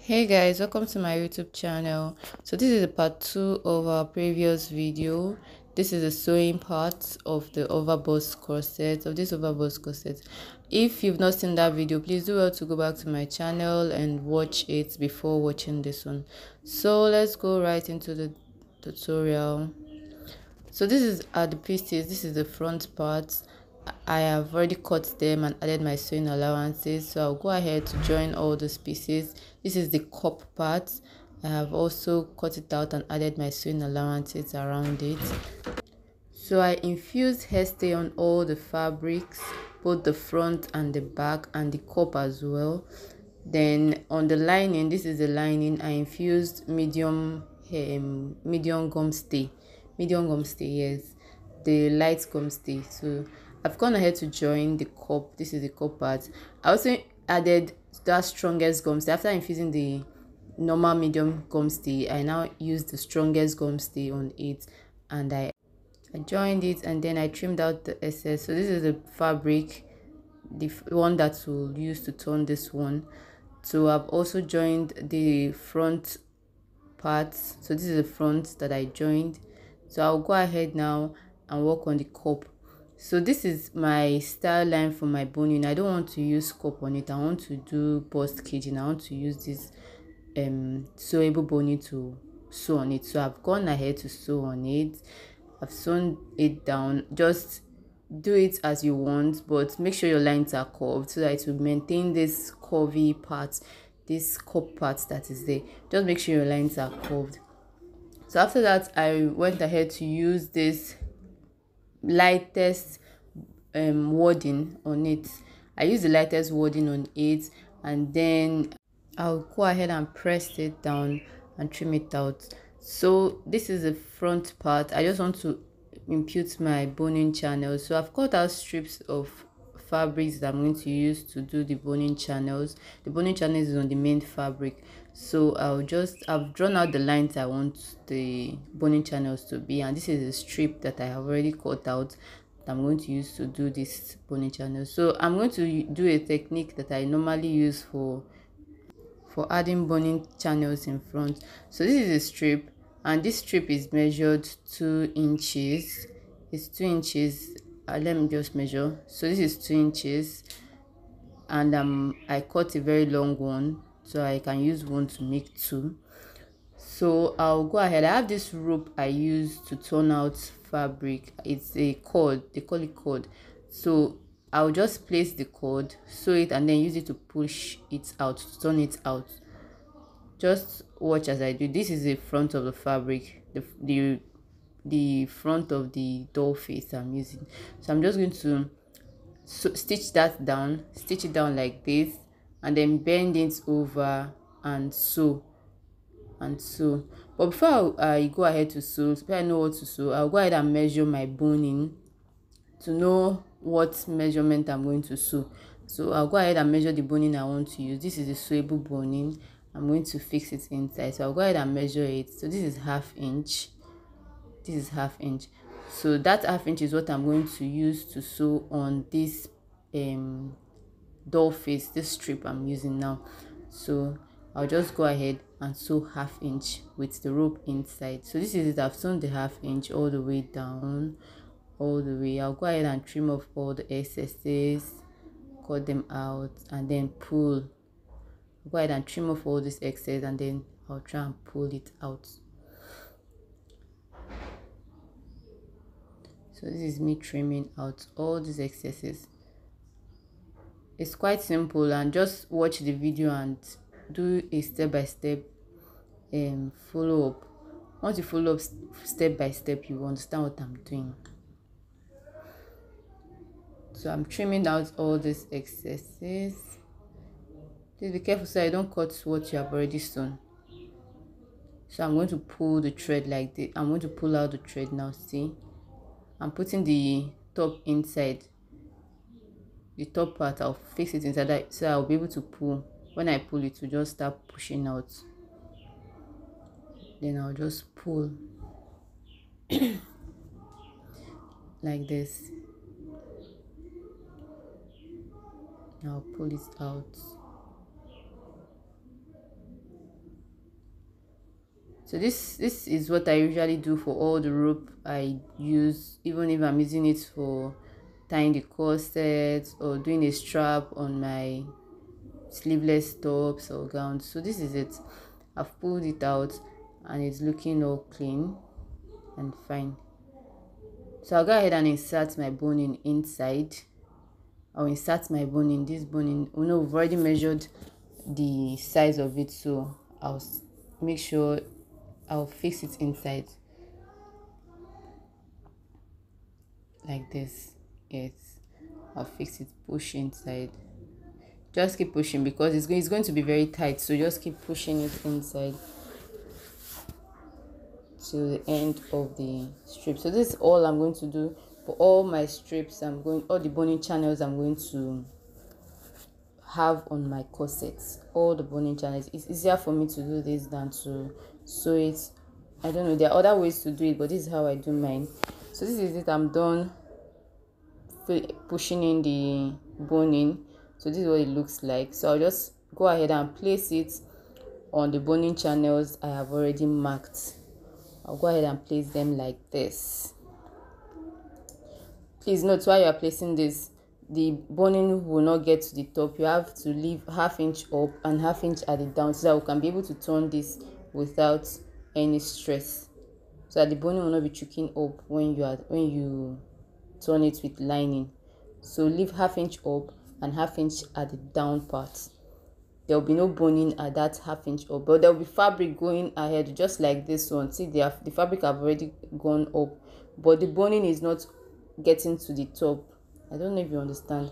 Hey guys, welcome to my YouTube channel. So this is a part 2 of our previous video. This is the sewing part of the overbust corset, of this overbust corset. If you've not seen that video, please do well to go back to my channel and watch it before watching this one. So let's go right into the tutorial. So this is the pieces. This is the front part. I have already cut them and added my sewing allowances, so I'll go ahead to join all those pieces. This is the cup part. I have also cut it out and added my sewing allowances around it. So I infused hairstay on all the fabrics, both the front and the back, and the cup as well. Then on the lining, this is the lining, I infused medium gum stay, yes, the light gum stay. So I've gone ahead to join the cup. This is the cup part. I also added that strongest gum stay after infusing the normal medium gum stay. I now used the strongest gum stay on it, and I joined it, and then I trimmed out the excess. So this is the fabric, the one that will use to turn this one. So I've also joined the front parts. So this is the front that I joined. So I'll go ahead now and work on the cup. So this is my style line for my boning. I don't want to use cup on it. I want to do bust caging. I want to use this sewable boning to sew on it. So I've gone ahead to sew on it. I've sewn it down. Just do it as you want, but make sure your lines are curved so that it will maintain this curvy part, this cup part that is there. Just make sure your lines are curved. So after that, I went ahead to use this lightest wording on it. I used the lightest wording on it, and then I'll go ahead and press it down and trim it out. So this is the front part. I just want to impute my boning channels. So I've cut out strips of fabrics that I'm going to use to do the boning channels. The boning channels is on the main fabric. So I've drawn out the lines I want the boning channels to be, and this is a strip that I have already cut out that I'm going to use to do this boning channel. So I'm going to do a technique that I normally use for adding boning channels in front. So this is a strip, and this strip is measured 2 inches. It's 2 inches. Let me just measure. So this is 2 inches, and I cut a very long one, so I can use one to make two. So I'll go ahead. I have this rope I use to turn out fabric. It's a cord, they call it cord. So I'll just place the cord, sew it, and then use it to push it out, to turn it out. Just watch as I do. This is the front of the fabric, the front of the doll face I'm using. So I'm just going to stitch it down like this, and then bend it over and sew and sew. But before I go ahead to sew, before I know what to sew, I'll go ahead and measure my boning to know what measurement I'm going to sew. So I'll go ahead and measure the boning I want to use. This is the sewable boning. I'm going to fix it inside. So I'll go ahead and measure it. So this is ½ inch. This is ½ inch. So that ½ inch is what I'm going to use to sew on this doll face, this strip I'm using now. So I'll just go ahead and sew ½ inch with the rope inside. So this is it. I've sewn the ½ inch all the way down, all the way. I'll go ahead and trim off all the excesses, cut them out, and then pull. Go ahead and trim off all this excess, and then I'll try and pull it out. So this is me trimming out all these excesses. It's quite simple, and just watch the video and do a step-by-step follow up. Once you follow up step by step, you will understand what I'm doing. So I'm trimming out all these excesses. Please be careful so I don't cut what you have already sewn. So I'm going to pull the thread like this. I'm going to pull out the thread now. See, I'm putting the top inside, the top part. I'll fix it inside, so I'll be able to pull. When I pull, it will just start pushing out. Then I'll just pull like this. I'll pull it out. So this is what I usually do for all the rope I use, even if I'm using it for tying the corset or doing a strap on my sleeveless tops or gowns. So this is it. I've pulled it out and it's looking all clean and fine. So I'll go ahead and insert my boning inside. I'll insert my boning. This boning, we've already measured the size of it, so I'll make sure I'll fix it inside like this. Yes, I'll fix it, push inside. Just keep pushing because it's going to be very tight, so just keep pushing it inside to the end of the strip. So this is all I'm going to do for all my strips. All the boning channels I'm going to have on my corsets, all the boning channels. It's easier for me to do this than to sew it. I don't know, there are other ways to do it, but this is how I do mine. So this is it. I'm done pushing in the boning. So this is what it looks like. So I'll just go ahead and place it on the boning channels I have already marked. I'll go ahead and place them like this. Please note, while you are placing this, the boning will not get to the top. You have to leave ½ inch up and ½ inch at the down, so that we can be able to turn this without any stress, so that the boning will not be choking up when you turn it with lining. So leave ½ inch up and ½ inch at the down part. There will be no boning at that ½ inch up, but there will be fabric going ahead, just like this one. See, the fabric have already gone up, but the boning is not getting to the top. I don't know if you understand.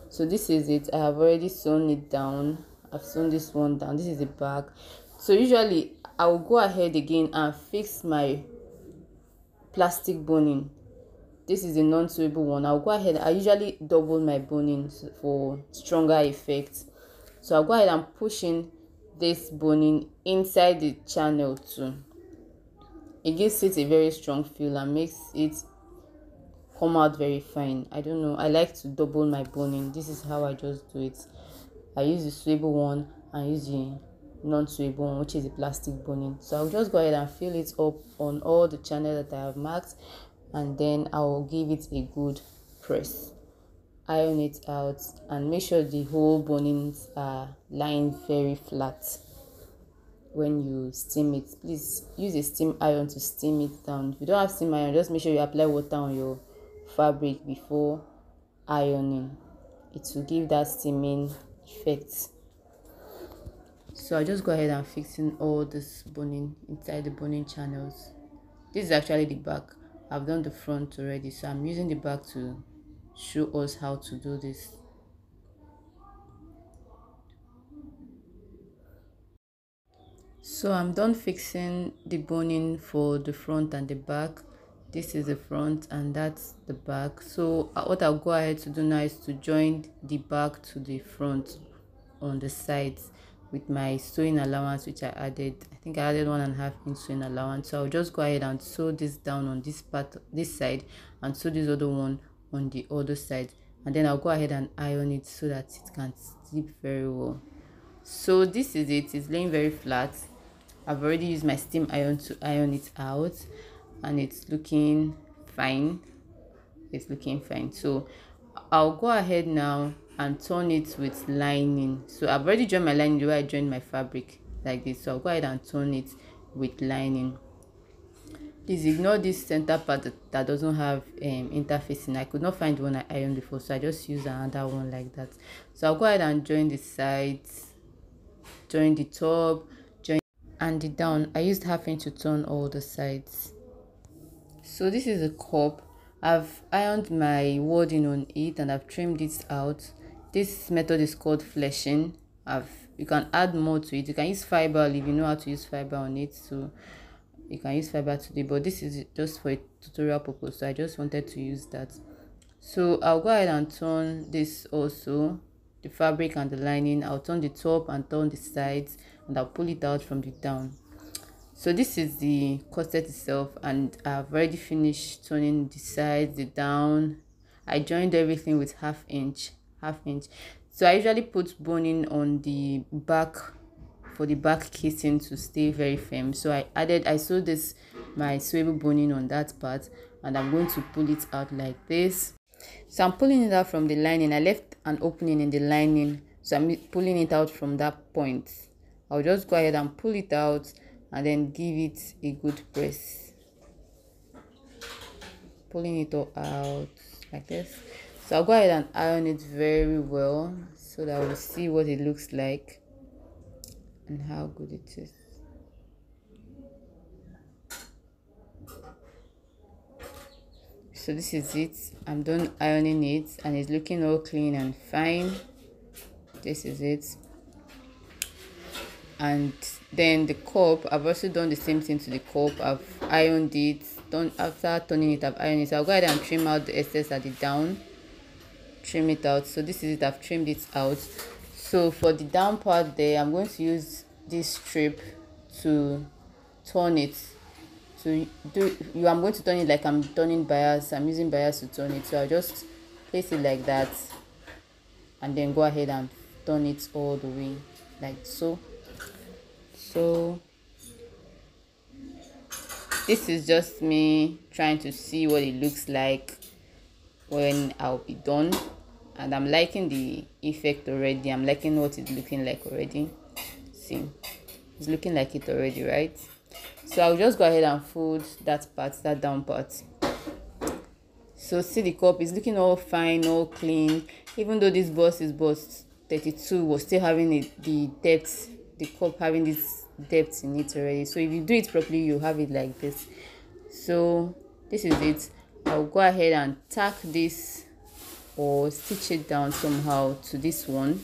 So this is it. I have already sewn it down. I've sewn this one down. This is the back. So usually I will go ahead again and fix my plastic boning. This is a non-sewable one. I'll go ahead. I usually double my boning for stronger effect. So I'll go ahead and push in this boning inside the channel too. It gives it a very strong feel and makes it come out very fine. I don't know, I like to double my boning. This is how I just do it. I use the sewable one and use the non-sewable one, which is the plastic boning. So I'll just go ahead and fill it up on all the channels that I have marked, and then I'll give it a good press. Iron it out and make sure the whole bonings are lying very flat. When you steam it, please use a steam iron to steam it down. If you don't have steam iron, just make sure you apply water on your fabric before ironing. It will give that steaming effect. So I just go ahead and fixing all this boning inside the boning channels. This is actually the back. I've done the front already, so I'm using the back to show us how to do this. So I'm done fixing the boning for the front and the back. This is the front and that's the back. So what I'll go ahead to do now is to join the back to the front on the sides with my sewing allowance, which I added. I think I added 1.5 inch sewing allowance. So I'll just go ahead and sew this down on this part, this side, and sew this other one on the other side, and then I'll go ahead and iron it so that it can slip very well. So this is it. It's laying very flat. I've already used my steam iron to iron it out, and it's looking fine. It's looking fine. So I'll go ahead now and turn it with lining. So I've already joined my lining the way I joined my fabric, like this. So I'll go ahead and turn it with lining. Please ignore this center part that doesn't have interfacing. I could not find one I ironed before, so I just used another one like that. So I'll go ahead and join the sides, join the top, join and the down. I used ½ inch to turn all the sides. So this is a cup. I've ironed my wording on it and I've trimmed it out. This method is called fleshing. You can add more to it. You can use fiber if you know how to use fiber on it. So you can use fiber today, but this is just for a tutorial purpose, so I just wanted to use that. So I'll go ahead and turn this also, the fabric and the lining. I'll turn the top and turn the sides, and I'll pull it out from the down. So this is the corset itself, and I've already finished turning the sides, the down. I joined everything with ½ inch. So I usually put boning on the back for the back casing to stay very firm. So I sewed this my sewable boning on that part, and I'm going to pull it out like this. So I'm pulling it out from the lining. I left an opening in the lining, so I'm pulling it out from that point. I'll just go ahead and pull it out and then give it a good press. Pulling it all out like this. So I'll go ahead and iron it very well so that we'll see what it looks like and how good it is. So this is it. I'm done ironing it and it's looking all clean and fine. This is it. And then the cup, I've also done the same thing to the cup. I've ironed it. After turning it, I've ironed it. So I'll go ahead and trim out the excess at the down. Trim it out. So this is it. I've trimmed it out. So for the down part there, I'm going to use this strip to turn it. I'm going to turn it like I'm turning bias. I'm using bias to turn it. So I'll just place it like that and then go ahead and turn it all the way like so. So this is just me trying to see what it looks like when I'll be done, and I'm liking the effect already. I'm liking what it's looking like already. See, it's looking like it already, right? So I'll just go ahead and fold that down part. So see, the cup is looking all fine, all clean. Even though this bust is bust 32, was still having the depth, the cup having this depth in it already. So if you do it properly, you have it like this. So this is it. I'll go ahead and tack this or stitch it down somehow to this one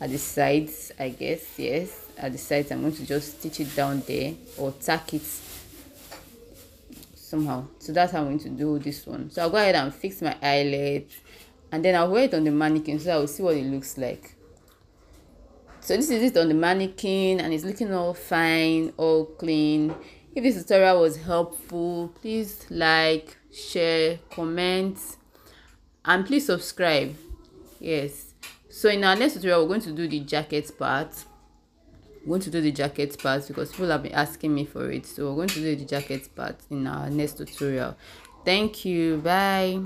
at the sides, I guess. Yes, at the sides. I'm going to just stitch it down there or tack it somehow. So that's how I'm going to do this one. So I'll go ahead and fix my eyelet and then I'll wear it on the mannequin so I will see what it looks like. So this is it on the mannequin and it's looking all fine, all clean. If this tutorial was helpful, please like, share, comment, and please subscribe. Yes. So in our next tutorial, we're going to do the jacket part. We're going to do the jacket part because people have been asking me for it. So we're going to do the jacket part in our next tutorial. Thank you. Bye.